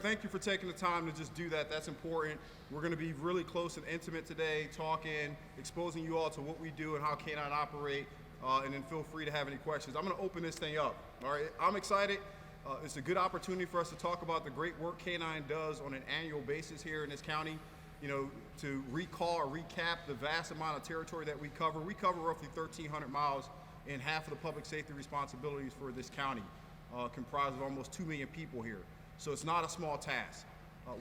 Thank you for taking the time to just do that. That's important. We're going to be really close and intimate today, talking, exposing you all to what we do and how K9 operate, and then feel free to have any questions. I'm going to open this thing up. All right, I'm excited. It's a good opportunity for us to talk about the great work K9 does on an annual basis here in this county. You know, to recall or recap the vast amount of territory that we cover. We cover roughly 1,300 miles in half of the public safety responsibilities for this county, comprised of almost 2 million people here. So it's not a small task.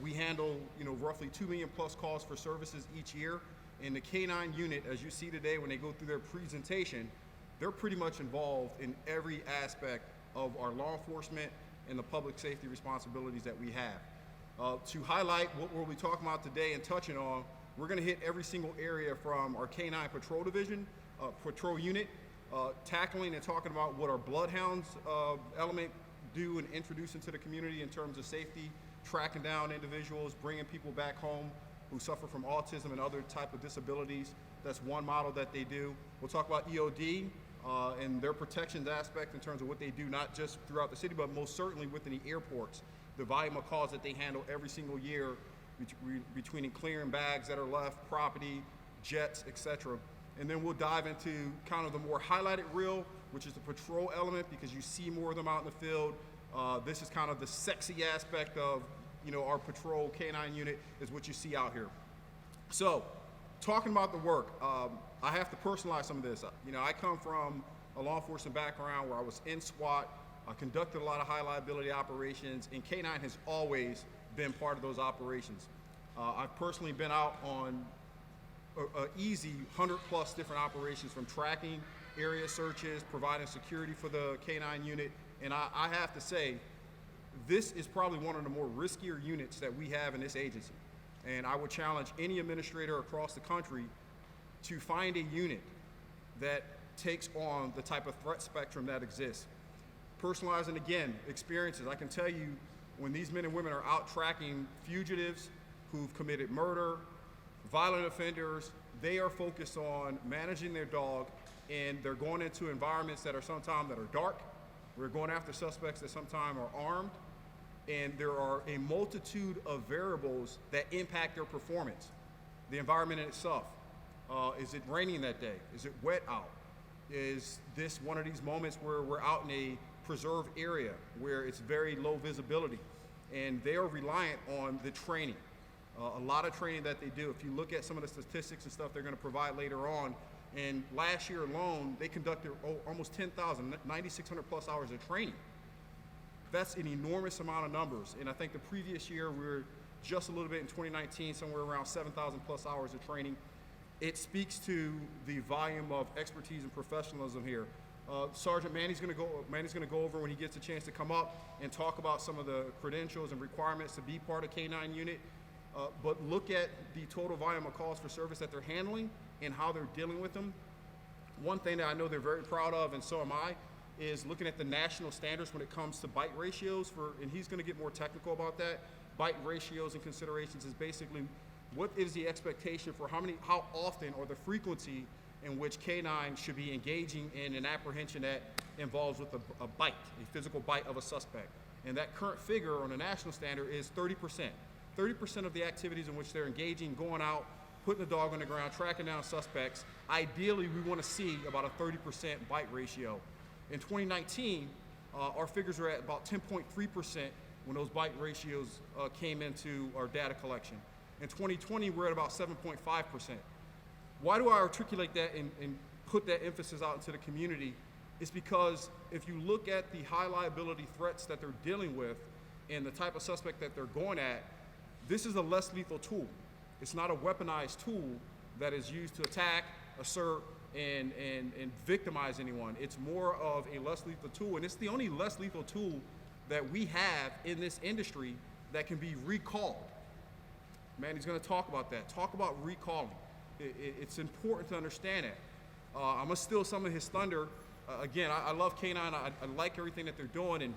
We handle, roughly 2 million plus calls for services each year. And the K9 unit, as you see today when they go through their presentation, they're pretty much involved in every aspect of our law enforcement and the public safety responsibilities that we have. To highlight what we'll be talking about today and touching on, we're going to hit every single area from our K9 patrol division, patrol unit, tackling and talking about what our bloodhounds element do and introduce into the community in terms of safety, tracking down individuals, bringing people back home who suffer from autism and other type of disabilities. That's one model that they do. We'll talk about EOD and their protections aspect in terms of what they do, not just throughout the city, but most certainly within the airports. The volume of calls that they handle every single year between clearing bags that are left, property, jets, etc. And then we'll dive into kind of the more highlighted reel, which is the patrol element, because you see more of them out in the field. This is kind of the sexy aspect of, our patrol K9 unit is what you see out here. So, talking about the work, I have to personalize some of this. I come from a law enforcement background where I was in SWAT. I conducted a lot of high liability operations, and K9 has always been part of those operations. I've personally been out on an easy 100 plus different operations, from tracking, area searches, providing security for the K9 unit, and I have to say, this is probably one of the more riskier units that we have in this agency. And I would challenge any administrator across the country to find a unit that takes on the type of threat spectrum that exists. Personalizing, again, experiences. I can tell you, when these men and women are out tracking fugitives who've committed murder, violent offenders, they are focused on managing their dog, and they're going into environments that are sometimes dark. We're going after suspects that sometimes are armed, and there are a multitude of variables that impact their performance. The environment in itself. Is it raining that day? Is it wet out? Is this one of these moments where we're out in a preserved area where it's very low visibility? And they are reliant on the training. A lot of training that they do. If you look at some of the statistics and stuff they're going to provide later on, and last year alone, they conducted almost 10,000, 9,600 plus hours of training. That's an enormous amount of numbers. And I think the previous year, we were just a little bit in 2019, somewhere around 7,000 plus hours of training. It speaks to the volume of expertise and professionalism here. Sergeant Manny's going to go over, when he gets a chance to come up, and talk about some of the credentials and requirements to be part of K9 unit. But look at the total volume of calls for service that they're handling and how they're dealing with them. One thing that I know they're very proud of, and so am I, is looking at the national standards when it comes to bite ratios and he's going to get more technical about that. Bite ratios and considerations is basically what is the expectation for how often, or the frequency in which K9 should be engaging in an apprehension that involves with a bite, a physical bite of a suspect. And that current figure on the national standard is 30%. 30% of the activities in which they're engaging, going out, putting the dog on the ground, tracking down suspects. Ideally, we want to see about a 30% bite ratio. In 2019, our figures are at about 10.3% when those bite ratios came into our data collection. In 2020, we're at about 7.5%. Why do I articulate that and put that emphasis out into the community? It's because if you look at the high liability threats that they're dealing with and the type of suspect that they're going at, this is a less lethal tool. It's not a weaponized tool that is used to attack, assert, and victimize anyone. It's more of a less lethal tool, and it's the only less lethal tool that we have in this industry that can be recalled. Manny's going to talk about that. Talk about recalling. It's important to understand that. I'm going to steal some of his thunder. Again, I love K9. I like everything that they're doing. And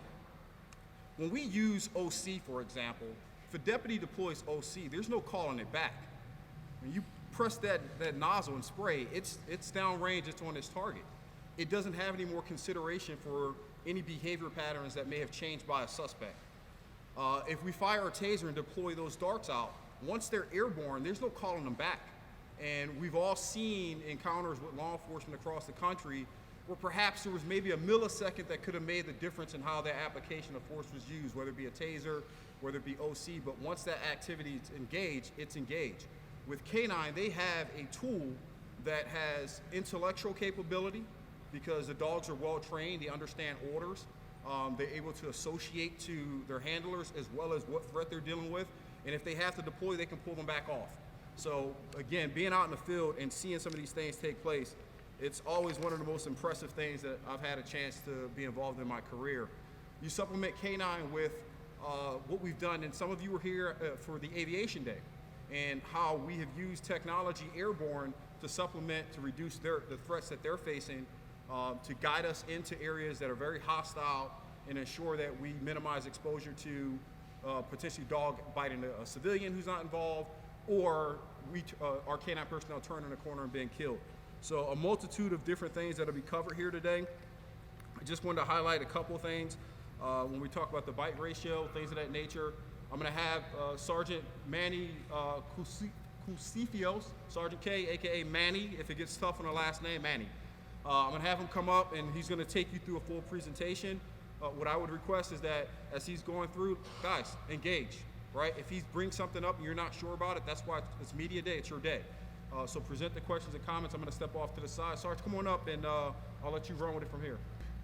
when we use OC, for example, if a deputy deploys OC, there's no calling it back. When you press that nozzle and spray, it's downrange, it's on its target. It doesn't have any more consideration for any behavior patterns that may have changed by a suspect. If we fire a taser and deploy those darts out, once they're airborne, there's no calling them back. And we've all seen encounters with law enforcement across the country where perhaps there was maybe a millisecond that could have made the difference in how that application of force was used, whether it be a taser, whether it be OC, but once that activity is engaged, it's engaged. With K9, they have a tool that has intellectual capability because the dogs are well trained, they understand orders, they're able to associate to their handlers as well as what threat they're dealing with, and if they have to deploy, they can pull them back off. So again, being out in the field and seeing some of these things take place, it's always one of the most impressive things that I've had a chance to be involved in my career. You supplement K9 with what we've done, and some of you were here for the Aviation Day, and how we have used technology airborne to supplement, to reduce the threats that they're facing, to guide us into areas that are very hostile and ensure that we minimize exposure to potentially dog biting a civilian who's not involved, or our K9 personnel turning a corner and being killed. So a multitude of different things that'll be covered here today. I just wanted to highlight a couple things when we talk about the bite ratio, things of that nature. I'm going to have Sergeant Manny Kusifios, Sergeant K, aka Manny, if it gets tough on the last name, Manny. I'm going to have him come up and he's going to take you through a full presentation. What I would request is that as he's going through, guys, engage, right? If he brings something up and you're not sure about it, that's why it's media day, it's your day. So present the questions and comments. I'm going to step off to the side. Sarge, come on up and I'll let you run with it from here.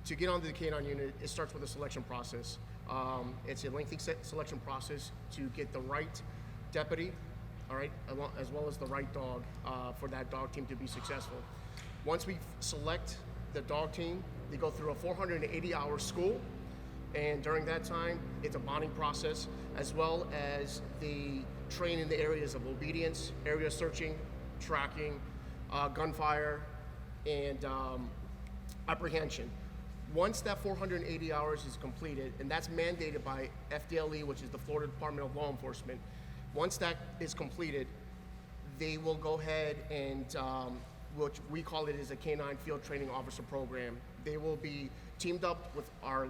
To get onto the K9 unit, it starts with a selection process. It's a lengthy selection process to get the right deputy, all right, as well as the right dog for that dog team to be successful. Once we select the dog team, they go through a 480-hour school, and during that time, it's a bonding process, as well as the train in the areas of obedience, area searching, tracking, gunfire, and apprehension. Once that 480 hours is completed, and that's mandated by FDLE, which is the Florida Department of Law Enforcement, once that is completed, they will go ahead and, which we call it is a K9 Field Training Officer Program. They will be teamed up with our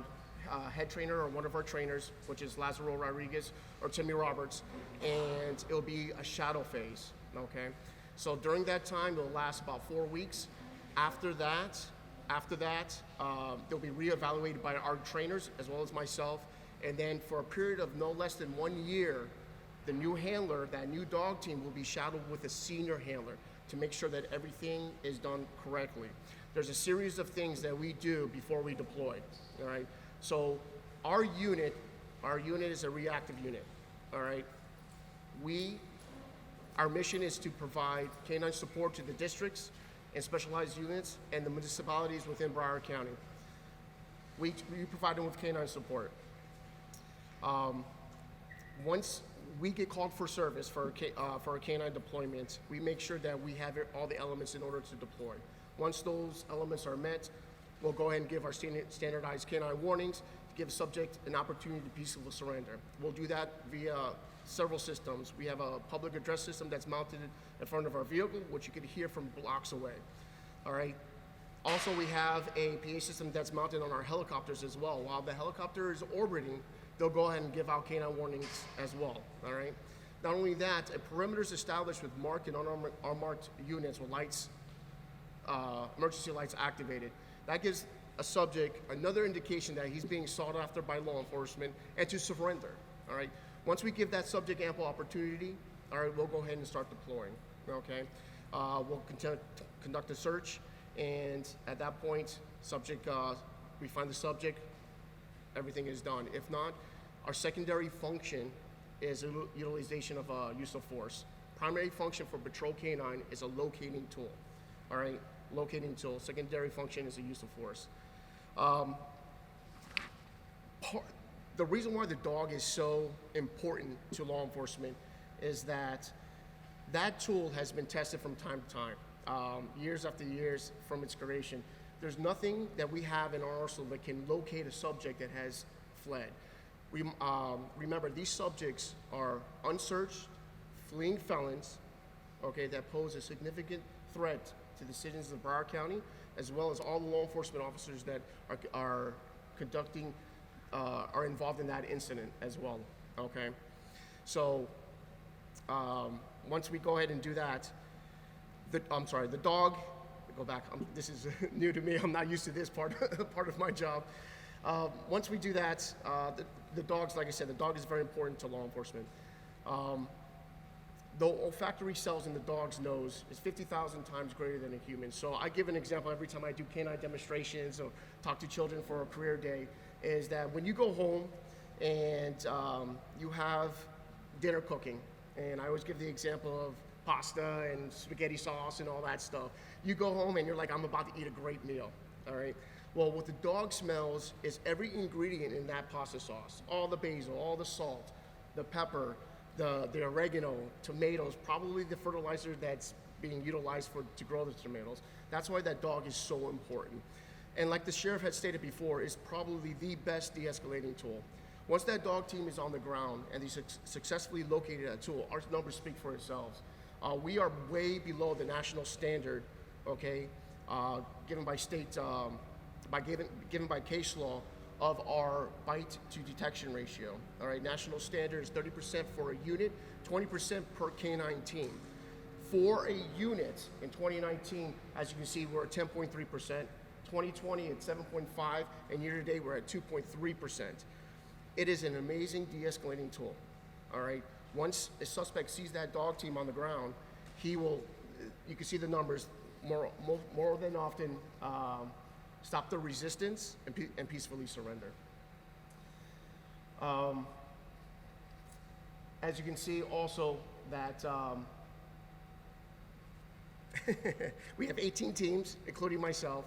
head trainer or one of our trainers, which is Lazaro Rodriguez or Timmy Roberts, and it'll be a shadow phase, okay? So during that time, it'll last about 4 weeks. After that, they'll be reevaluated by our trainers as well as myself, and then for a period of no less than 1 year, the new handler, that new dog team, will be shadowed with a senior handler to make sure that everything is done correctly. There's a series of things that we do before we deploy, all right? So our unit is a reactive unit, all right? Our mission is to provide K9 support to the districts and specialized units and the municipalities within Broward County. We provide them with K9 support. Once we get called for service for a K9 deployment, we make sure that we have all the elements in order to deploy. Once those elements are met, we'll go ahead and give our standardized K9 warnings to give the subject an opportunity to peacefully surrender. We'll do that via several systems. We have a public address system that's mounted in front of our vehicle, which you can hear from blocks away. All right. Also, we have a PA system that's mounted on our helicopters as well. While the helicopter is orbiting, they'll go ahead and give out K9 warnings as well. All right. Not only that, a perimeter is established with marked and unmarked units with lights, emergency lights activated. That gives a subject another indication that he's being sought after by law enforcement and to surrender. All right. Once we give that subject ample opportunity, all right, we'll go ahead and start deploying, okay? We'll conduct a search, and at that point, we find the subject, everything is done. If not, our secondary function is utilization of use of force. Primary function for Patrol K9 is a locating tool, all right? Locating tool. Secondary function is a use of force. The reason why the dog is so important to law enforcement is that tool has been tested from time to time, years after years from its creation. There's nothing that we have in our arsenal that can locate a subject that has fled. Remember, these subjects are unsearched, fleeing felons, okay, that pose a significant threat to the citizens of Broward County, as well as all the law enforcement officers that are conducting are involved in that incident as well. Okay, so once we go ahead and do that, the dog. Go back. This is new to me. I'm not used to this part of my job. Once we do that, the dogs, like I said, the dog is very important to law enforcement. The olfactory cells in the dog's nose is 50,000 times greater than a human. So I give an example every time I do canine demonstrations or talk to children for a career day, is that when you go home and you have dinner cooking, and I always give the example of pasta and spaghetti sauce and all that stuff. You go home and you're like, I'm about to eat a great meal, all right? Well, what the dog smells is every ingredient in that pasta sauce, all the basil, all the salt, the pepper, the oregano, tomatoes, probably the fertilizer that's being utilized to grow the tomatoes. That's why that dog is so important. And like the sheriff had stated before, is probably the best de-escalating tool. Once that dog team is on the ground and they successfully located that tool, our numbers speak for themselves. We are way below the national standard, okay, given by state, given by case law of our bite to detection ratio. All right, national standard is 30% for a unit, 20% per canine team. For a unit in 2019, as you can see, we're at 10.3%, 2020 at 7.5%, and year to date we're at 2.3%. It is an amazing de-escalating tool, all right? Once a suspect sees that dog team on the ground, he will, you can see the numbers, more than often stop the resistance and peacefully surrender. As you can see also that we have 18 teams, including myself.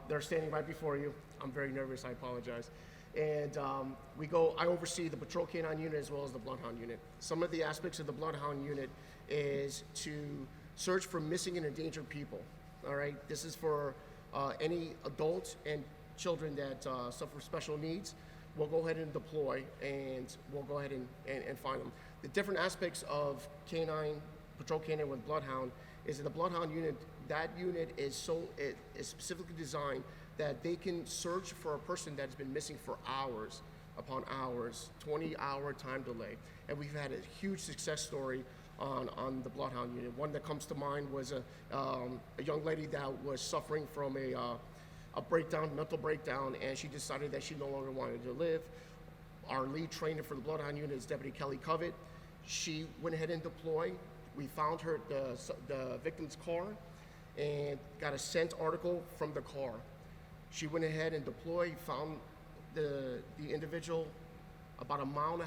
They're standing right before you. I'm very nervous, I apologize. And I oversee the patrol canine unit as well as the bloodhound unit. Some of the aspects of the bloodhound unit is to search for missing and endangered people. All right, this is for any adults and children that suffer special needs. We'll go ahead and deploy, and we'll go ahead and find them. The different aspects of patrol canine with bloodhound is that the bloodhound unit, that unit is specifically designed that they can search for a person that's been missing for hours upon hours, 20-hour time delay. And we've had a huge success story on the bloodhound unit. One that comes to mind was a young lady that was suffering from a breakdown, mental breakdown, and she decided that she no longer wanted to live. Our lead trainer for the bloodhound unit is Deputy Kelly Covett. She went ahead and deployed. We found the victim's car and got a scent article from the car. She went ahead and deployed, found the individual about 1.5 miles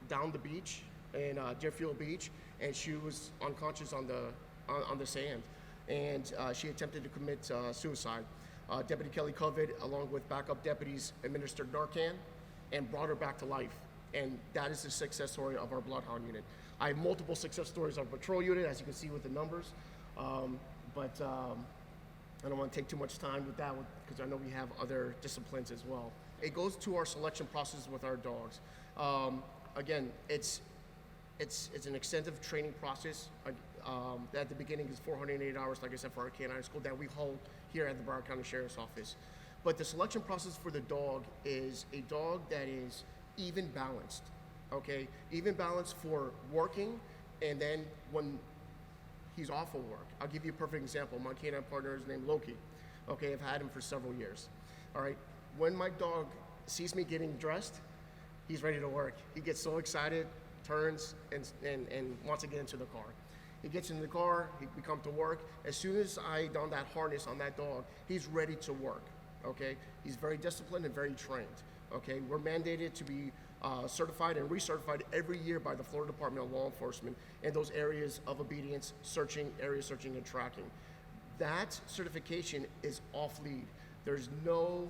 down the beach in Deerfield Beach, and she was unconscious on the sand, and she attempted to commit suicide. Deputy Kelly Covett, along with backup deputies, administered Narcan and brought her back to life, and that is the success story of our bloodhound unit. I have multiple success stories of our patrol unit, as you can see with the numbers, but I don't want to take too much time with that because I know we have other disciplines as well. It goes to our selection process with our dogs. Again, it's an extensive training process. At the beginning is 408 hours, like I said, for our canine school that we hold here at the Broward County Sheriff's Office. But the selection process for the dog is a dog that is even balanced, okay? Even balanced for working, and then when he's off of work. I'll give you a perfect example. My canine partner is named Loki. Okay, I've had him for several years. All right, when my dog sees me getting dressed, he's ready to work. He gets so excited, turns, and wants to get into the car. He gets in the car, we come to work. As soon as I don that harness on that dog, he's ready to work, okay? He's very disciplined and very trained, okay? We're mandated to be certified and recertified every year by the Florida Department of Law Enforcement in those areas of obedience, area searching and tracking. That certification is off lead. There's no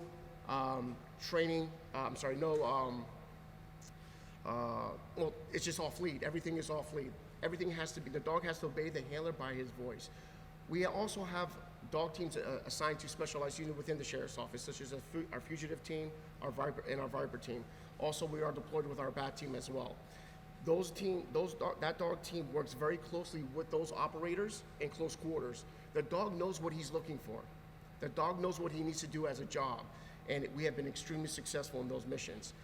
it's just off lead. Everything is off lead. Everything has to be, the dog has to obey the handler by his voice. We also have dog teams assigned to specialized units within the Sheriff's Office, such as our fugitive team, our Viper team. Also, we are deployed with our BAT team as well. That dog team works very closely with those operators in close quarters. The dog knows what he's looking for. The dog knows what he needs to do as a job. and we have been extremely successful in those missions.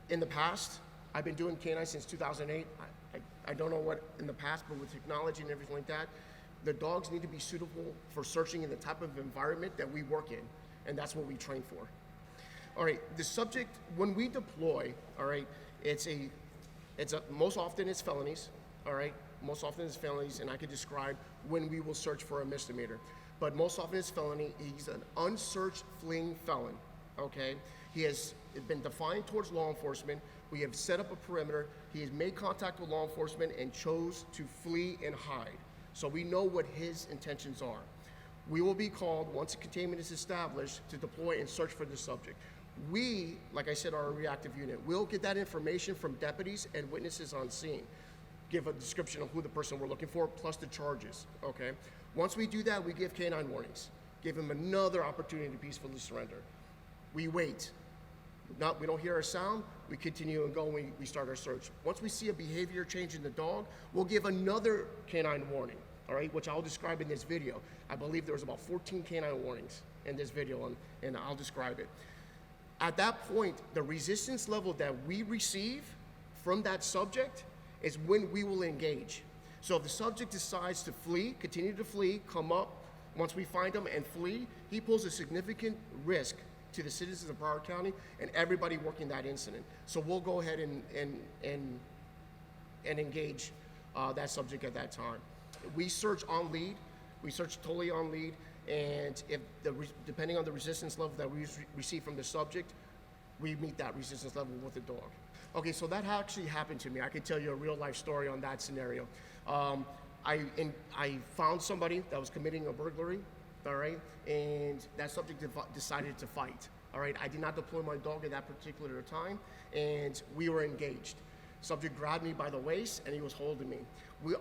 In the past, I've been doing canine since 2008. I don't know what in the past, but with technology and everything like that, the dogs need to be suitable for searching in the type of environment that we work in, and that's what we train for. All right, the subject, when we deploy, all right, most often it's felonies, all right? Most often it's felonies, and I could describe when we will search for a misdemeanor. But most often it's felony. He's an unsearched fleeing felon, okay? He has been defiant towards law enforcement. We have set up a perimeter. He has made contact with law enforcement and chose to flee and hide. So we know what his intentions are. We will be called, once a containment is established, to deploy and search for the subject. We, like I said, are a reactive unit. We'll get that information from deputies and witnesses on scene, give a description of who the person we're looking for, plus the charges, okay? Once we do that, we give canine warnings, give him another opportunity to peacefully surrender. We wait. We don't hear a sound, we continue and go, and we start our search. Once we see a behavior change in the dog, we'll give another canine warning, all right, which I'll describe in this video. I believe there was about 14 canine warnings in this video, and I'll describe it. At that point, the resistance level that we receive from that subject is when we will engage. So if the subject decides to flee, continue to flee, come up, once we find him and flee, he poses a significant risk to the citizens of Broward County and everybody working that incident. So we'll go ahead and engage that subject at that time. We search on lead, we search totally on lead, and if depending on the resistance level that we receive from the subject, we meet that resistance level with the dog. Okay, so that actually happened to me. I can tell you a real life story on that scenario. I found somebody that was committing a burglary, all right, and that subject decided to fight, all right. I did not deploy my dog at that particular time, and we were engaged. Subject grabbed me by the waist, and he was holding me.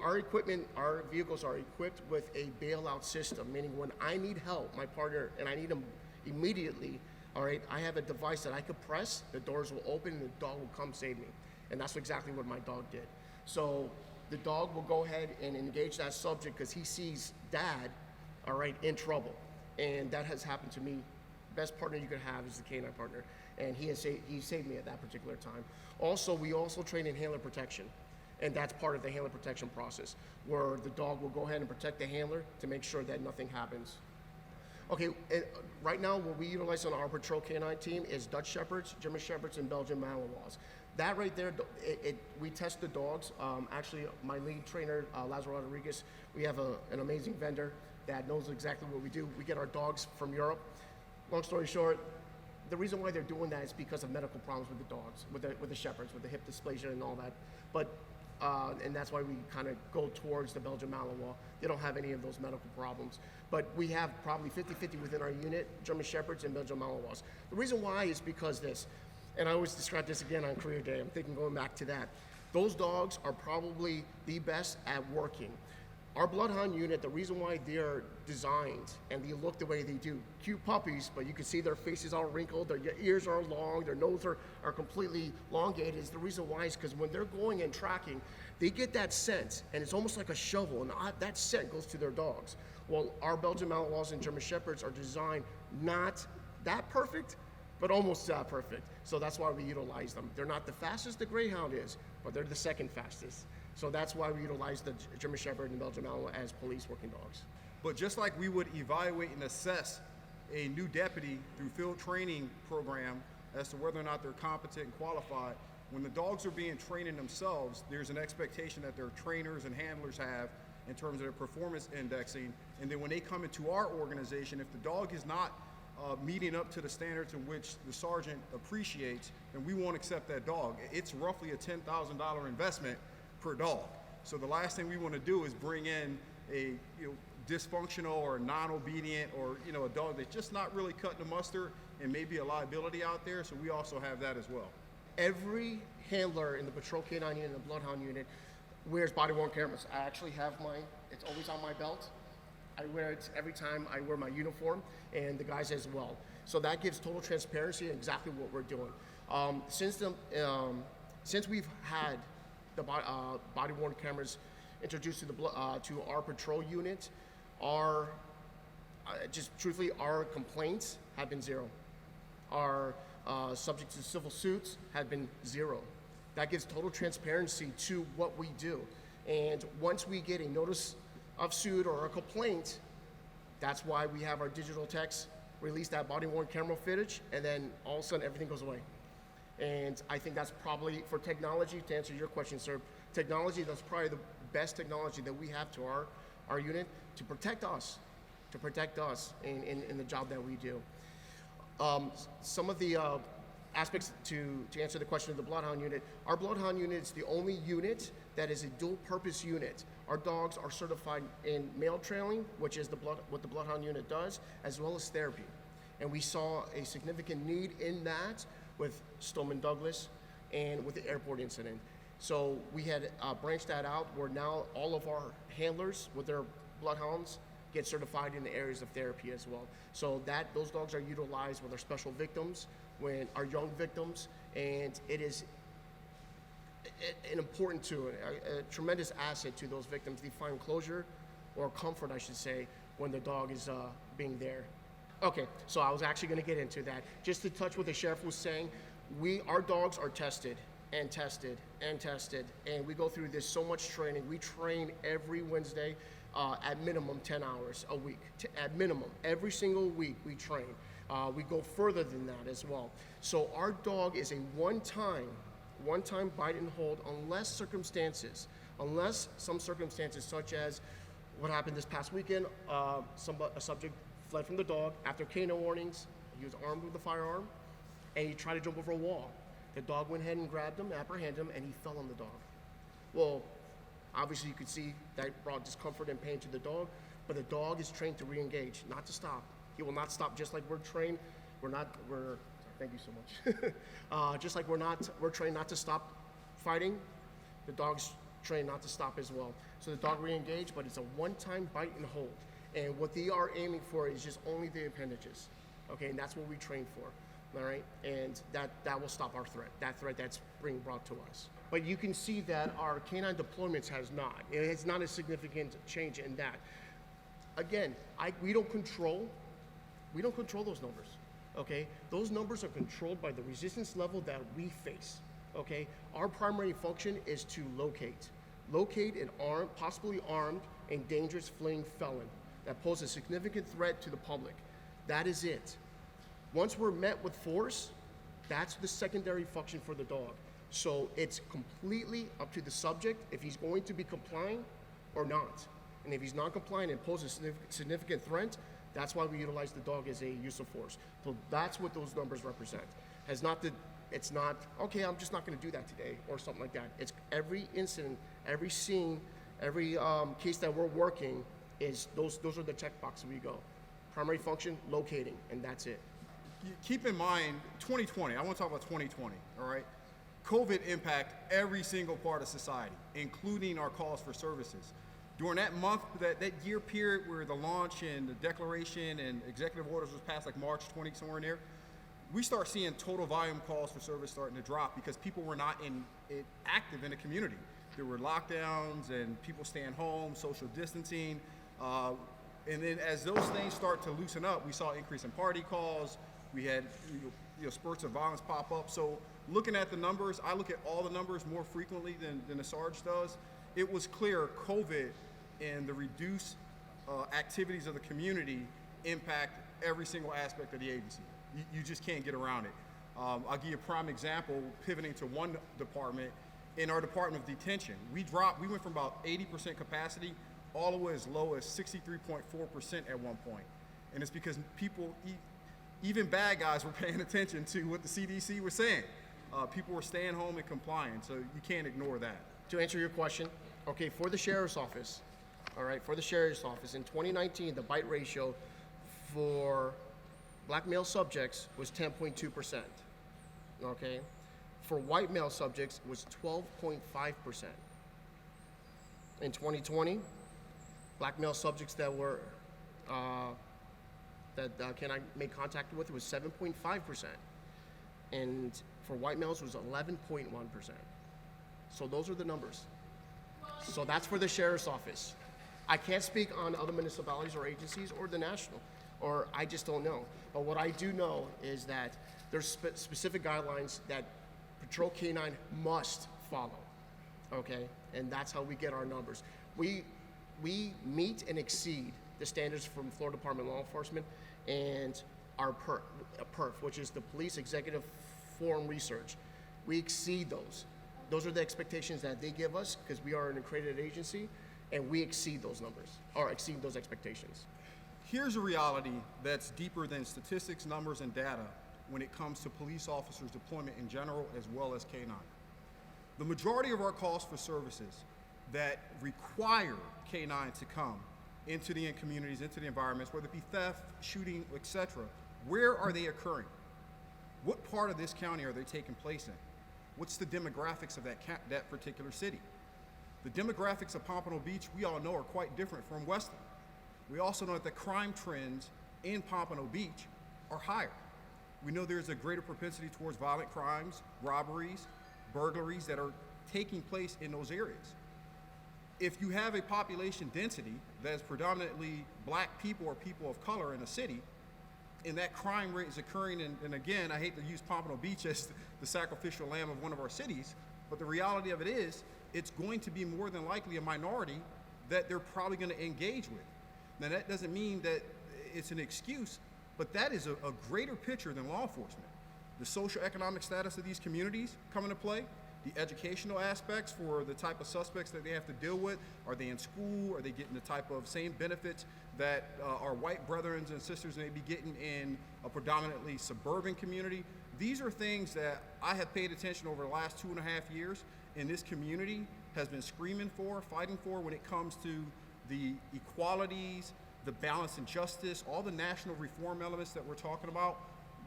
Our vehicles are equipped with a bailout system, meaning when I need help, my partner, and I need him immediately, all right, I have a device that I could press, the doors will open, and the dog will come save me. And that's exactly what my dog did. So the dog will go ahead and engage that subject because he sees dad, all right, in trouble. And that has happened to me. Best partner you could have is the canine partner. And he saved me at that particular time. Also, we also train in handler protection. And that's part of the handler protection process, where the dog will go ahead and protect the handler to make sure that nothing happens. Okay, right now what we utilize on our patrol canine team is Dutch Shepherds, German Shepherds, and Belgian Malinois. That right there, we test the dogs. Actually, my lead trainer, Lazaro Rodriguez, we have an amazing vendor that knows exactly what we do. We get our dogs from Europe. Long story short, the reason why they're doing that is because of medical problems with the dogs, with the Shepherds, with the hip dysplasia and all that. But and that's why we kind of go towards the Belgian Malinois. They don't have any of those medical problems. But we have probably 50-50 within our unit, German Shepherds and Belgian Malinois. The reason why is because this, and I always describe this again on career day, I'm thinking going back to that. Those dogs are probably the best at working. Our Bloodhound unit, the reason why they're designed and they look the way they do, cute puppies, but you can see their faces all wrinkled, their ears are long, their nose are completely elongated, is the reason why is because when they're going and tracking, they get that scent, and it's almost like a shovel, and that scent goes to their dogs. Well, our Belgian Malinois and German Shepherds are designed not that perfect, but almost that perfect. So that's why we utilize them. They're not the fastest the Greyhound is, but they're the second fastest. So that's why we utilize the German Shepherd and Belgian Malinois as police working dogs. But just like we would evaluate and assess a new deputy through field training program as to whether or not they're competent and qualified, when the dogs are being trained in themselves, there's an expectation that their trainers and handlers have in terms of their performance indexing. And then when they come into our organization, if the dog is not meeting up to the standards in which the sergeant appreciates, then we won't accept that dog. It's roughly a $10,000 investment per dog. So the last thing we want to do is bring in a dysfunctional or non-obedient or a dog that's just not really cutting the mustard and maybe a liability out there. So we also have that as well. Every handler in the patrol canine unit and the Bloodhound unit wears body-worn cameras. I actually have mine. It's always on my belt. I wear it every time I wear my uniform, and the guys as well. So that gives total transparency in exactly what we're doing. Since we've had the body-worn cameras introduced to our patrol unit, our just truthfully, our complaints have been zero. Our subject to civil suits have been zero. That gives total transparency to what we do. And once we get a notice of suit or a complaint, that's why we have our digital text release that body-worn camera footage, and then all of a sudden everything goes away. And I think that's probably, for technology, to answer your question, sir, technology, that's probably the best technology that we have to our unit to protect us in the job that we do. Some of the aspects to answer the question of the Bloodhound unit, our Bloodhound unit is the only unit that is a dual-purpose unit. Our dogs are certified in mail trailing, which is what the Bloodhound unit does, as well as therapy. And we saw a significant need in that with Stoneman Douglas and with the airport incident. So we had branched that out where now all of our handlers with their Bloodhounds get certified in the areas of therapy as well. So those dogs are utilized with our special victims, when our young victims, and it is an important tool, a tremendous asset to those victims. They find closure or comfort, I should say, when the dog is being there. Okay, so I was actually going to get into that. Just to touch what the sheriff was saying, our dogs are tested and tested and tested, and we go through this so much training. We train every Wednesday at minimum 10 hours a week. At minimum, every single week we train. We go further than that as well. So our dog is a one-time bite and hold unless some circumstances such as what happened this past weekend, a subject fled from the dog after canine warnings. He was armed with a firearm and he tried to jump over a wall. The dog went ahead and grabbed him, apprehended him, and he fell on the dog. Well, obviously you could see that brought discomfort and pain to the dog, but the dog is trained to re-engage, not to stop. He will not stop, just like we're trained. Thank you so much. Just like we're trained not to stop fighting, the dog's trained not to stop as well. So the dog re-engage, but it's a one-time bite and hold. And what they are aiming for is just only the appendages. Okay, and that's what we train for. All right, and that will stop our threat. That threat that's being brought to us. But you can see that our canine deployments has not. It's not a significant change in that. Again, we don't control those numbers. Okay, those numbers are controlled by the resistance level that we face. Okay, our primary function is to locate an possibly armed, and dangerous fleeing felon that poses a significant threat to the public. That is it. Once we're met with force, that's the secondary function for the dog. So it's completely up to the subject if he's going to be complying or not. And if he's not compliant and poses a significant threat, that's why we utilize the dog as a use of force. So that's what those numbers represent. It's not, okay, I'm just not gonna do that today or something like that. It's every incident, every scene, every case that we're working is those are the checkboxes we go. Primary function, locating, and that's it. Keep in mind, 2020, I want to talk about 2020, all right? COVID impacted every single part of society, including our calls for services. During that month, that year period where the launch and the declaration and executive orders was passed, like March 20, somewhere in there, we start seeing total volume calls for service starting to drop because people were not active in the community. There were lockdowns and people staying home, social distancing. And then as those things start to loosen up, we saw an increase in party calls. We had spurts of violence pop up. So looking at the numbers, I look at all the numbers more frequently than the Sarge does. It was clear COVID and the reduced activities of the community impact every single aspect of the agency. You just can't get around it. I'll give you a prime example, pivoting to one department. In our Department of Detention, we went from about 80% capacity all the way as low as 63.4% at one point. And it's because people, even bad guys, were paying attention to what the CDC was saying. People were staying home and complying, so you can't ignore that. To answer your question, okay, for the sheriff's office, all right, for the sheriff's office, in 2019, the bite ratio for black male subjects was 10.2%, okay? For white male subjects, it was 12.5%. In 2020, black male subjects that were, can I make contact with was 7.5%. And for white males, it was 11.1%. So those are the numbers. So that's for the sheriff's office. I can't speak on other municipalities or agencies or the national, or I just don't know. But what I do know is that there's specific guidelines that Patrol K-9 must follow, okay? And that's how we get our numbers. We meet and exceed the standards from Florida Department of Law Enforcement and our PERF, which is the Police Executive Forum Research. We exceed those. Those are the expectations that they give us because we are an accredited agency, and we exceed those numbers, or exceed those expectations. Here's a reality that's deeper than statistics, numbers, and data when it comes to police officers' deployment in general as well as K-9. The majority of our calls for services that require K-9 to come into the communities, into the environments, whether it be theft, shooting, etc., where are they occurring? What part of this county are they taking place in? What's the demographics of that particular city? The demographics of Pompano Beach, we all know, are quite different from Weston. We also know that the crime trends in Pompano Beach are higher. We know there's a greater propensity towards violent crimes, robberies, burglaries that are taking place in those areas. If you have a population density that is predominantly black people or people of color in a city, and that crime rate is occurring, and again, I hate to use Pompano Beach as the sacrificial lamb of one of our cities, but the reality of it is, it's going to be more than likely a minority that they're probably going to engage with. Now, that doesn't mean that it's an excuse, but that is a greater picture than law enforcement. The social economic status of these communities come into play, the educational aspects for the type of suspects that they have to deal with. Are they in school? Are they getting the type of same benefits that our white brothers and sisters may be getting in a predominantly suburban community? These are things that I have paid attention over the last 2.5 years, and this community has been screaming for, fighting for when it comes to the equalities, the balance and justice, all the national reform elements that we're talking about.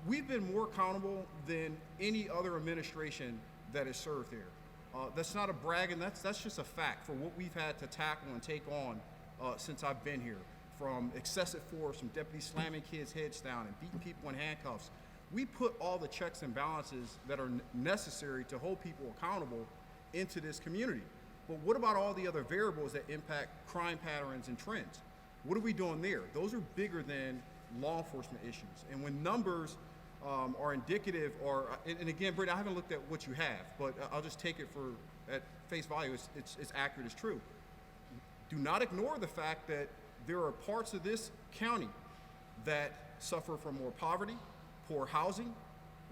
We've been more accountable than any other administration that has served here. That's not a bragging, that's just a fact for what we've had to tackle and take on since I've been here. From excessive force, from deputies slamming kids' heads down and beating people in handcuffs. We put all the checks and balances that are necessary to hold people accountable into this community. But what about all the other variables that impact crime patterns and trends? What are we doing there? Those are bigger than law enforcement issues. And when numbers are indicative, or, and again, Britt, I haven't looked at what you have, but I'll just take it at face value. It's accurate, it's true. Do not ignore the fact that there are parts of this county that suffer from more poverty, poor housing,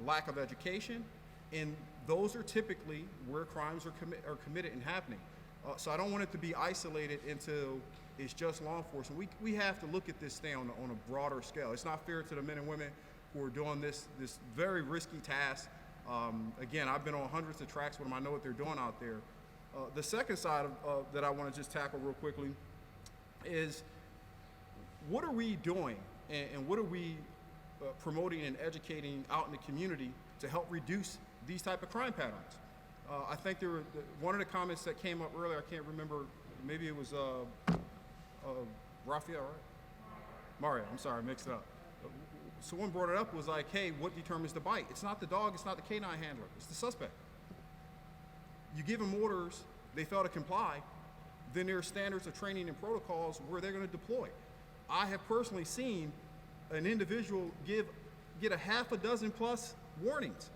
lack of education, and those are typically where crimes are committed and happening. So I don't want it to be isolated into it's just law enforcement. We have to look at this thing on a broader scale. It's not fair to the men and women who are doing this very risky task. Again, I've been on hundreds of tracks with them. I know what they're doing out there. The second side that I want to just tackle real quickly is what are we doing and what are we promoting and educating out in the community to help reduce these type of crime patterns? I think one of the comments that came up earlier, I can't remember, maybe it was Raphael, right? Mario, I'm sorry, I mixed it up. Someone brought it up, was like, hey, what determines the bite? It's not the dog, it's not the canine handler, it's the suspect. You give them orders, they fail to comply, then there are standards of training and protocols where they're going to deploy. I have personally seen an individual get a half a dozen plus warnings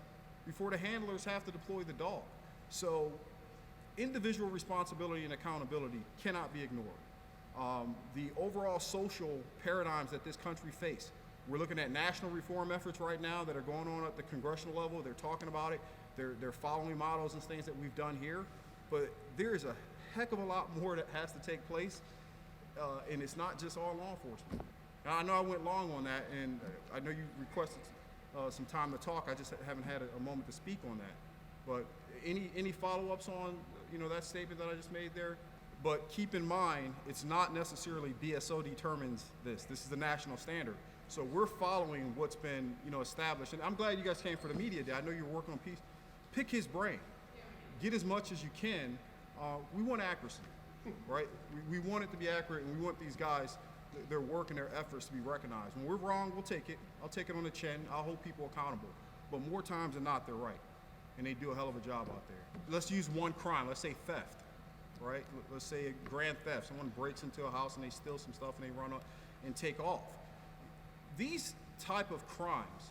before the handlers have to deploy the dog. So individual responsibility and accountability cannot be ignored. The overall social paradigms that this country face, we're looking at national reform efforts right now that are going on at the congressional level. They're talking about it. They're following models and things that we've done here. But there is a heck of a lot more that has to take place, and it's not just all law enforcement. Now, I know I went long on that, and I know you requested some time to talk. I just haven't had a moment to speak on that. But any follow-ups on that statement that I just made there? But keep in mind, it's not necessarily BSO determines this. This is the national standard. So we're following what's been established. And I'm glad you guys came for the media day. I know you're working on piece. Pick his brain. Get as much as you can. We want accuracy, right? We want it to be accurate, and we want these guys, their work and their efforts to be recognized. When we're wrong, we'll take it. I'll take it on the chin. I'll hold people accountable. But more times than not, they're right. And they do a hell of a job out there. Let's use one crime. Let's say theft. right? Let's say a grand theft. Someone breaks into a house and they steal some stuff and they run up and take off. These type of crimes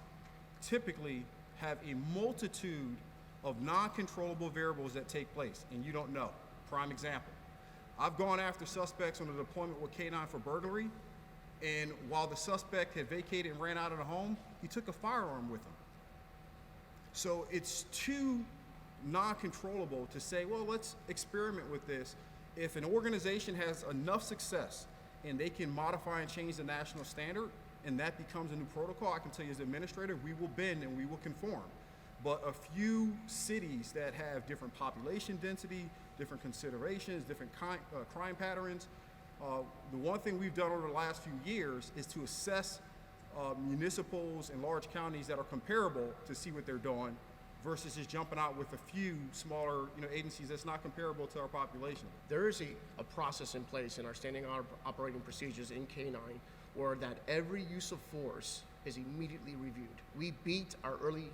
typically have a multitude of non-controllable variables that take place, and you don't know. Prime example. I've gone after suspects on a deployment with K-9 for burglary, and while the suspect had vacated and ran out of the home, he took a firearm with him. So it's too non-controllable to say, well, let's experiment with this. If an organization has enough success and they can modify and change the national standard, and that becomes a new protocol, I can tell you as an administrator, we will bend and we will conform. But a few cities that have different population density, different considerations, different crime patterns, the one thing we've done over the last few years is to assess municipals and large counties that are comparable to see what they're doing versus just jumping out with a few smaller agencies that's not comparable to our population. There is a process in place in our standing operating procedures in K-9 where that every use of force is immediately reviewed. We beat our early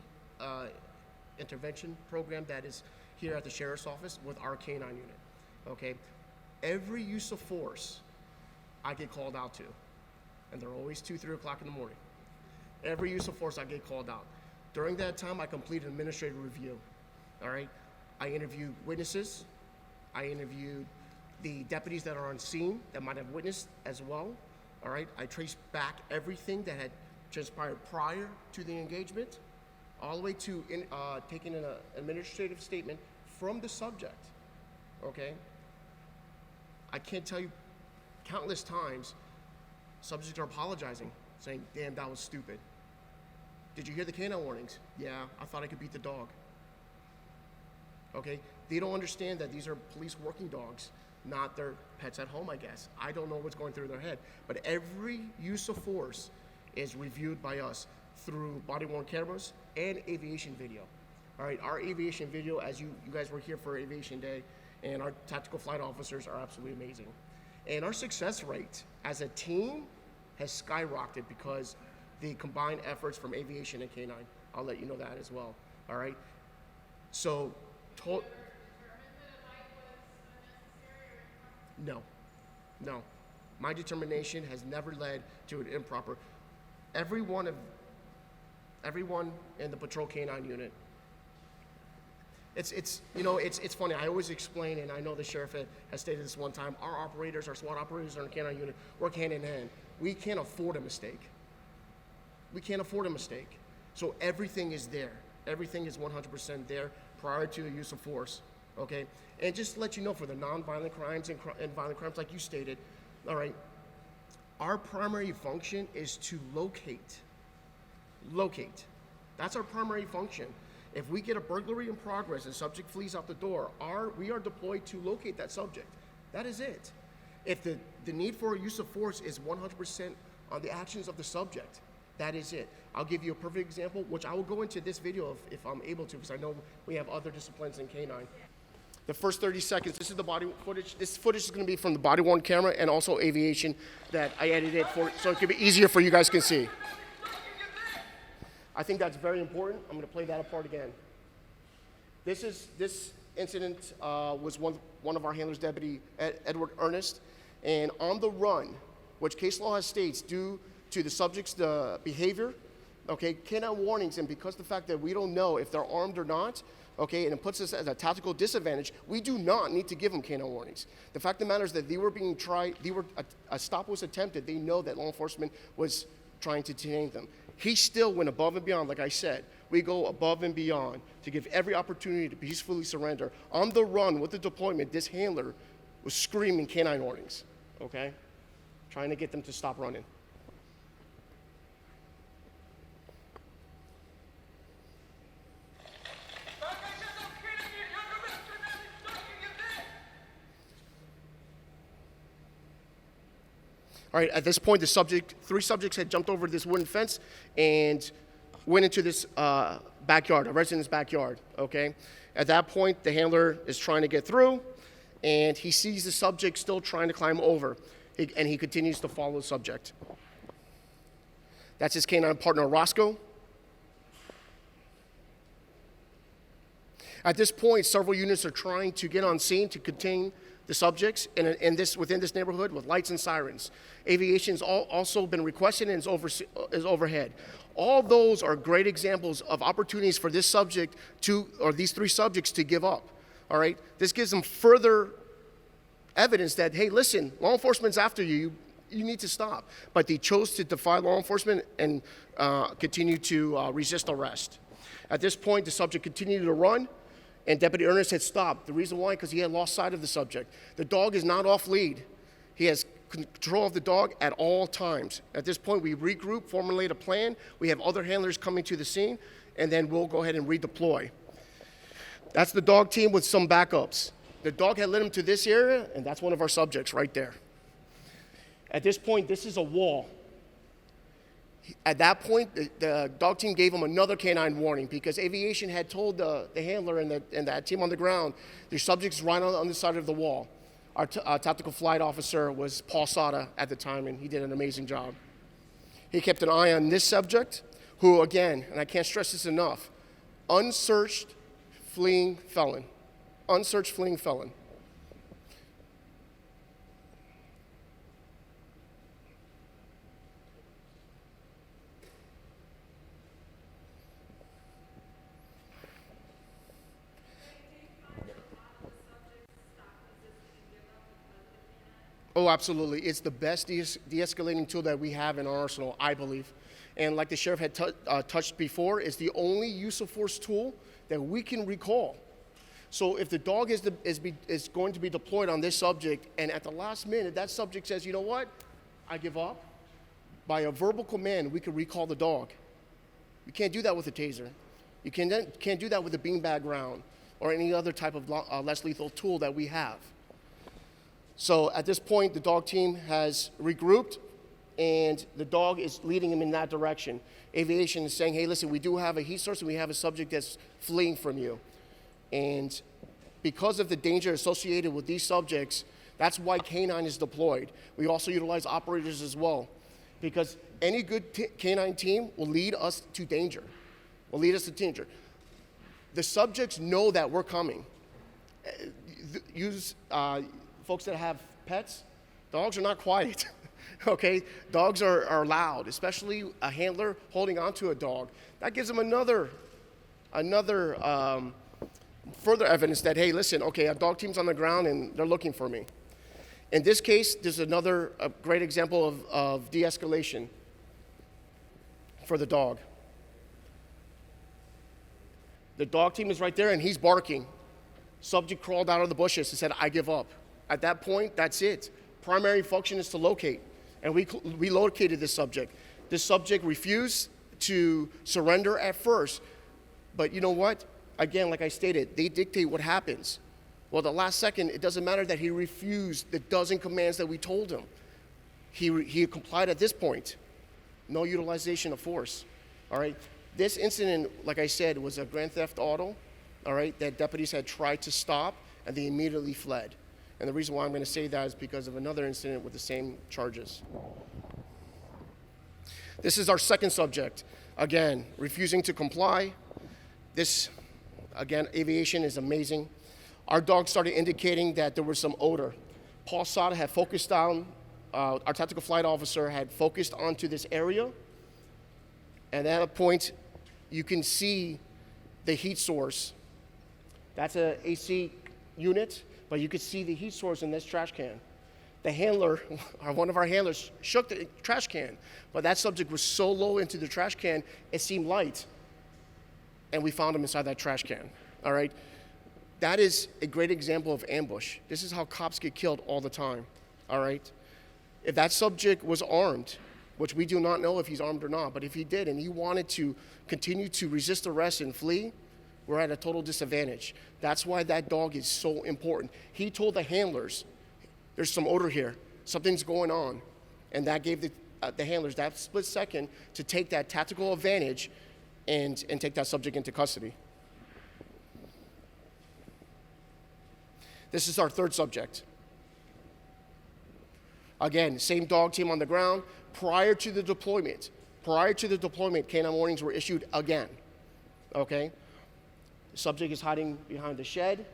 intervention program that is here at the Sheriff's Office with our K-9 unit, okay? Every use of force I get called out to, and they're always 2, 3 o'clock in the morning. Every use of force I get called out. During that time, I complete an administrative review, all right? I interview witnesses. I interviewed the deputies that are on scene that might have witnessed as well, all right? I trace back everything that had transpired prior to the engagement, all the way to taking an administrative statement from the subject, okay? I can't tell you countless times subjects are apologizing, saying, damn, that was stupid. Did you hear the canine warnings? Yeah, I thought I could beat the dog. Okay, they don't understand that these are police working dogs, not their pets at home, I guess. I don't know what's going through their head, but every use of force is reviewed by us through body-worn cameras and aviation video. All right, our aviation video, as you guys were here for Aviation Day, and our tactical flight officers are absolutely amazing. And our success rate as a team has skyrocketed because the combined efforts from aviation and K-9. I'll let you know that as well, all right? So, no. My determination has never led to an improper. Everyone in the patrol K-9 unit, it's funny. I always explain, and I know the sheriff has stated this one time, our operators, our SWAT operators in our K-9 unit work hand in hand. We can't afford a mistake. So everything is there. Everything is 100% there prior to the use of force, okay? And just to let you know, for the non-violent crimes and violent crimes like you stated, all right, our primary function is to locate. That's our primary function. If we get a burglary in progress and subject flees out the door, we are deployed to locate that subject. That is it. If the need for use of force is 100% on the actions of the subject, that is it. I'll give you a perfect example, which I will go into this video if I'm able to, because I know we have other disciplines in K-9. The first 30 seconds, this is the body footage. This footage is going to be from the body-worn camera and also aviation that I edited for, so it can be easier for you guys can see. I think that's very important. I'm going to play that apart again. This incident was one of our handlers, Deputy Edward Ernest, and on the run, which case law has states due to the subject's behavior, okay, canine warnings, and because the fact that we don't know if they're armed or not, okay, and it puts us at a tactical disadvantage, we do not need to give them canine warnings. The fact of the matter is that a stop was attempted. They know that law enforcement was trying to detain them. He still went above and beyond, like I said. We go above and beyond to give every opportunity to peacefully surrender. On the run with the deployment, this handler was screaming canine warnings, okay? Trying to get them to stop running. All right, at this point, three subjects had jumped over this wooden fence and went into this backyard, a resident's backyard, okay? At that point, the handler is trying to get through, and he sees the subject still trying to climb over, and he continues to follow the subject. That's his canine partner, Roscoe. At this point, several units are trying to get on scene to contain the subjects within this neighborhood with lights and sirens. Aviation's also been requested and is overhead. All those are great examples of opportunities for this subject or these three subjects to give up. All right? This gives them further evidence that, hey, listen, law enforcement's after you. You need to stop. But they chose to defy law enforcement and continue to resist arrest. At this point, the subject continued to run, and Deputy Ernest had stopped. The reason why, because he had lost sight of the subject. The dog is not off lead. He has control of the dog at all times. At this point, we regroup, formulate a plan. We have other handlers coming to the scene, and then we'll go ahead and redeploy. That's the dog team with some backups. The dog had led him to this area, and that's one of our subjects right there. At this point, this is a wall. At that point, the dog team gave him another canine warning because aviation had told the handler and that team on the ground, their subject's right on the side of the wall. Our tactical flight officer was Paul Sada at the time, and he did an amazing job. He kept an eye on this subject, who, again, and I can't stress this enough, unsearched fleeing felon. Unsearched fleeing felon. Oh, absolutely. It's the best de-escalating tool that we have in our arsenal, I believe. And like the sheriff had touched before, it's the only use of force tool that we can recall. So if the dog is going to be deployed on this subject, and at the last minute, that subject says, you know what, I give up, by a verbal command, we can recall the dog. You can't do that with a taser. You can't do that with a beanbag round or any other type of less lethal tool that we have. So at this point, the dog team has regrouped, and the dog is leading him in that direction. Aviation is saying, hey, listen, we do have a heat source, and we have a subject that's fleeing from you. And because of the danger associated with these subjects, that's why K9 is deployed. We also utilize operators as well, because any good K9 team will lead us to danger, The subjects know that we're coming. Folks that have pets, dogs are not quiet, okay? Dogs are loud, especially a handler holding onto a dog. That gives them another further evidence that, hey, listen, okay, a dog team's on the ground and they're looking for me. In this case, there's another great example of de-escalation for the dog. The dog team is right there and he's barking. Subject crawled out of the bushes and said, I give up. At that point, that's it. Primary function is to locate. And we located this subject. This subject refused to surrender at first. But you know what? Again, like I stated, they dictate what happens. Well, the last second, it doesn't matter that he refused the dozen commands that we told him. He complied at this point. No utilization of force. All right? This incident, like I said, was a grand theft auto, all right, that deputies had tried to stop, and they immediately fled. And the reason why I'm going to say that is because of another incident with the same charges. This is our second subject. Again, refusing to comply. This, again, aviation is amazing. Our dog started indicating that there was some odor. Paul Sada had focused on, our tactical flight officer had focused onto this area. And at a point, you can see the heat source. That's an AC unit. But you could see the heat source in this trash can. The handler, or one of our handlers, shook the trash can, but that subject was so low into the trash can, it seemed light. And we found him inside that trash can, all right? That is a great example of ambush. This is how cops get killed all the time, all right? If that subject was armed, which we do not know if he's armed or not, but if he did and he wanted to continue to resist arrest and flee, we're at a total disadvantage. That's why that dog is so important. He told the handlers, there's some odor here, something's going on. And that gave the handlers that split second to take that tactical advantage and take that subject into custody. This is our third subject. Again, same dog team on the ground. Prior to the deployment, K9 warnings were issued again, okay? Subject is hiding behind the shed.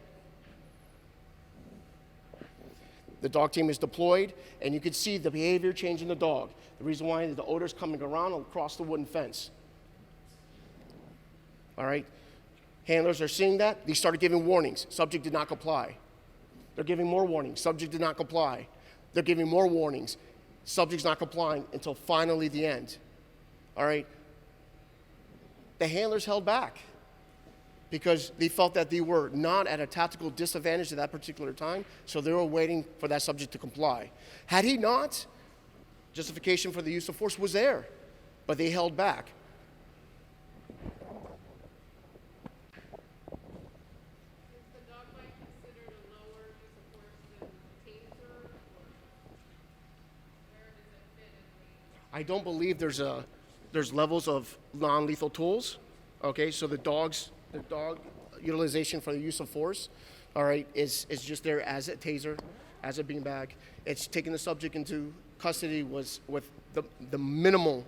The dog team is deployed, and you can see the behavior change in the dog. The reason why is the odor's coming around across the wooden fence. All right? Handlers are seeing that. They started giving warnings. Subject did not comply. They're giving more warnings. Subject did not comply. They're giving more warnings. Subject's not complying until finally the end. All right? The handlers held back because they felt that they were not at a tactical disadvantage at that particular time, so they were waiting for that subject to comply. Had he not, justification for the use of force was there, but they held back. Is the dog bite considered a lower use of force than taser, or where does it fit in the? I don't believe there's levels of non-lethal tools. Okay, so the dog utilization for the use of force, all right, is just there as a taser, as a beanbag. It's taking the subject into custody was with the minimal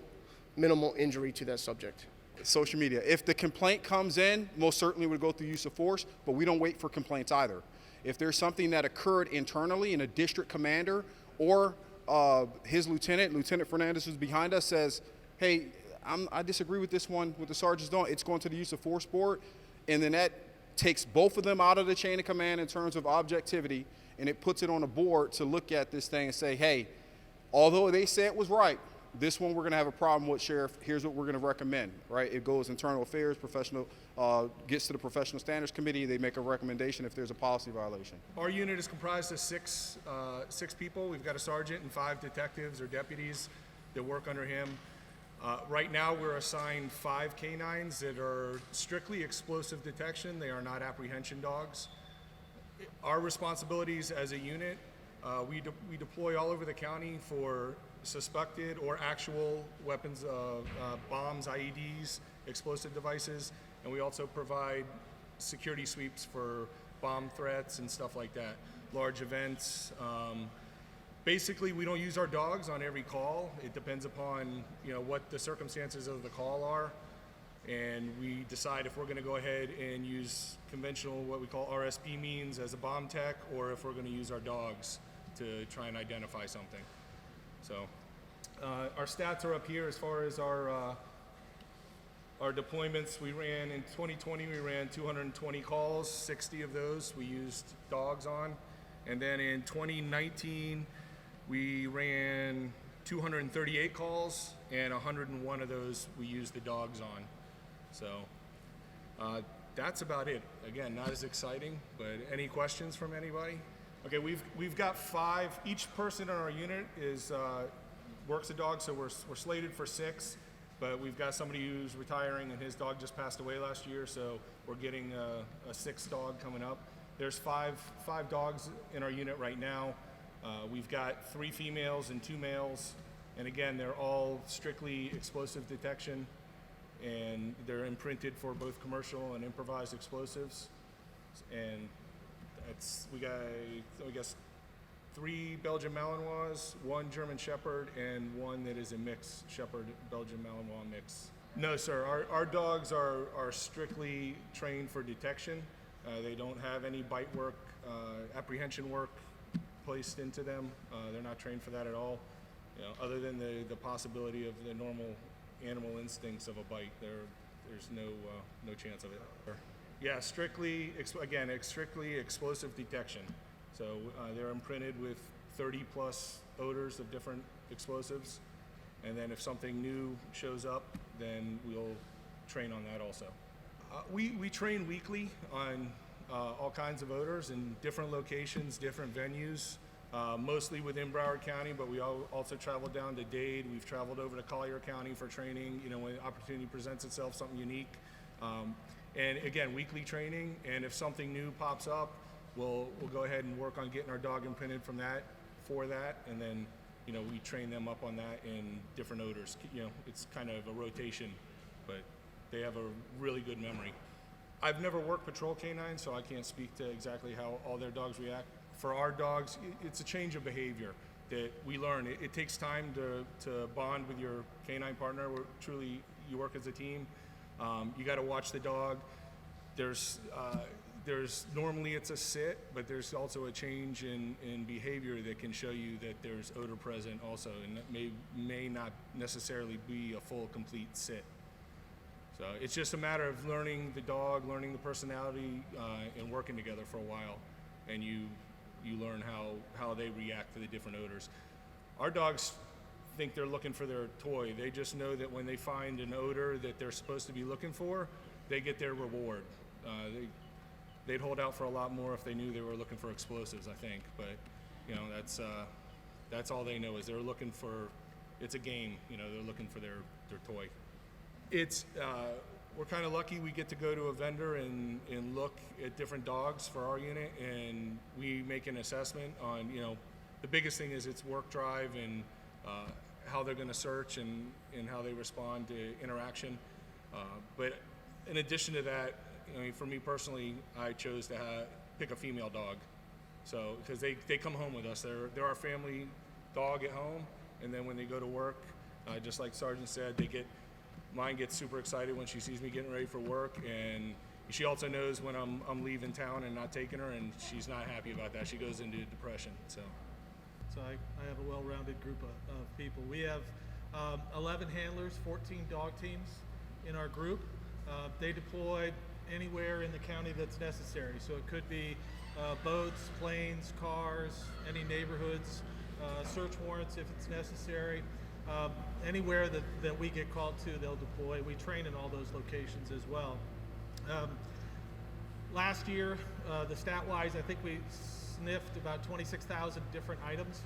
injury to that subject. Social media. If the complaint comes in, most certainly would go through use of force, but we don't wait for complaints either. If there's something that occurred internally and a district commander or his Lieutenant Fernandez, who's behind us, says, hey, I disagree with this one, what the sergeant's doing, it's going to the use of force board, and then that takes both of them out of the chain of command in terms of objectivity, and it puts it on a board to look at this thing and say, hey, although they say it was right, this one we're going to have a problem with, Sheriff. Here's what we're going to recommend, right? It goes internal affairs, professional, gets to the professional standards committee. They make a recommendation if there's a policy violation. Our unit is comprised of six people. We've got a sergeant and 5 detectives or deputies that work under him. Right now, we're assigned 5 canines that are strictly explosive detection. They are not apprehension dogs. Our responsibilities as a unit, we deploy all over the county for suspected or actual weapons, bombs, IEDs, explosive devices, and we also provide security sweeps for bomb threats and stuff like that, large events. Basically, we don't use our dogs on every call. It depends upon what the circumstances of the call are, and we decide if we're going to go ahead and use conventional, what we call RSP means as a bomb tech, or if we're going to use our dogs to try and identify something. So our stats are up here as far as our deployments. We ran in 2020. We ran 220 calls. 60 of those we used dogs on, and then in 2019. We ran 238 calls, and 101 of those we used the dogs on. So that's about it. Again, not as exciting, but any questions from anybody? Okay, we've got 5. Each person in our unit is works a dog, so we're slated for 6. But we've got somebody who's retiring, and his dog just passed away last year, so we're getting a 6th dog coming up. There's five dogs in our unit right now. We've got 3 females and 2 males, and again, they're all strictly explosive detection, and they're imprinted for both commercial and improvised explosives. And we got 3 Belgian Malinois, 1 German Shepherd, and 1 that is a mix, Shepherd Belgian Malinois mix. No, sir. Our dogs are strictly trained for detection. They don't have any bite work, apprehension work placed into them. They're not trained for that at all. Other than the possibility of the normal animal instincts of a bite, there's no chance of it. Yeah, strictly explosive detection. So they're imprinted with 30 plus odors of different explosives, and then if something new shows up, then we'll train on that also. We train weekly on all kinds of odors in different locations, different venues, mostly within Broward County, but we also travel down to Dade. We've traveled over to Collier County for training, when opportunity presents itself, something unique. And again, weekly training, and if something new pops up, we'll go ahead and work on getting our dog imprinted for that, and then, we train them up on that in different odors. It's kind of a rotation, but they have a really good memory. I've never worked patrol canines, so I can't speak to exactly how all their dogs react. For our dogs, it's a change of behavior that we learn. It takes time to bond with your canine partner. You work as a team. You got to watch the dog. there's normally it's a sit, but there's also a change in behavior that can show you that there's odor present also, and that may not necessarily be a full complete sit. So it's just a matter of learning the dog, learning the personality, and working together for a while, and you learn how they react to the different odors. Our dogs think they're looking for their toy. They just know that when they find an odor that they're supposed to be looking for, they get their reward. They'd hold out for a lot more if they knew they were looking for explosives, I think. But you know, that's all they know is they're looking for. It's a game. You know, they're looking for their toy. It's we're kind of lucky we get to go to a vendor and look at different dogs for our unit, and we make an assessment on, you know, the biggest thing is its work drive and how they're going to search and how they respond to interaction. But in addition to that, I mean, for me personally, I chose to pick a female dog. So, because they come home with us. They're our family dog at home, and then when they go to work, just like Sergeant said, mine gets super excited when she sees me getting ready for work, and she also knows when I'm leaving town and not taking her, and she's not happy about that. She goes into depression. So I have a well-rounded group of people. We have 11 handlers, 14 dog teams in our group. They deploy anywhere in the county that's necessary. So it could be boats, planes, cars, any neighborhoods, search warrants if it's necessary. Anywhere that we get called to, they'll deploy. We train in all those locations as well. Last year, the stat-wise, I think we sniffed about 26,000 different items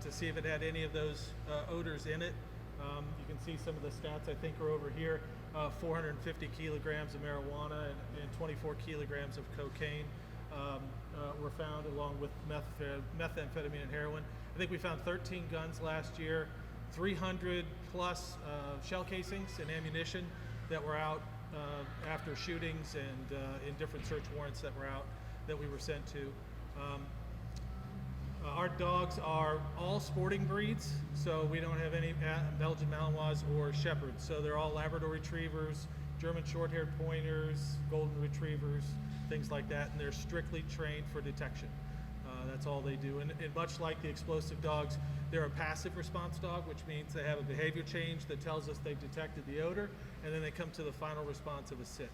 to see if it had any of those odors in it. You can see some of the stats I think are over here. 450 kilograms of marijuana and 24 kilograms of cocaine were found, along with methamphetamine and heroin. I think we found 13 guns last year, 300 plus shell casings and ammunition that were out after shootings and in different search warrants that we were sent to. Our dogs are all sporting breeds, so we don't have any Belgian Malinois or Shepherds. So they're all Labrador Retrievers, German Short-haired Pointers, Golden Retrievers, things like that, and they're strictly trained for detection. That's all they do. And much like the explosive dogs, they're a passive response dog, which means they have a behavior change that tells us they've detected the odor, and then they come to the final response of a sit.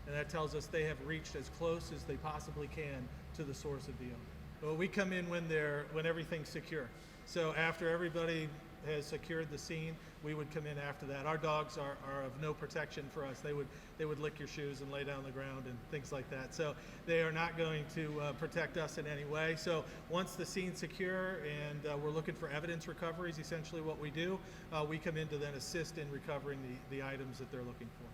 And that tells us they have reached as close as they possibly can to the source of the odor. Well, we come in when everything's secure. So after everybody has secured the scene, we would come in after that. Our dogs are of no protection for us. They would lick your shoes and lay down on the ground and things like that. So they are not going to protect us in any way. So once the scene's secure and we're looking for evidence recovery is essentially what we do, we come in to then assist in recovering the items that they're looking for.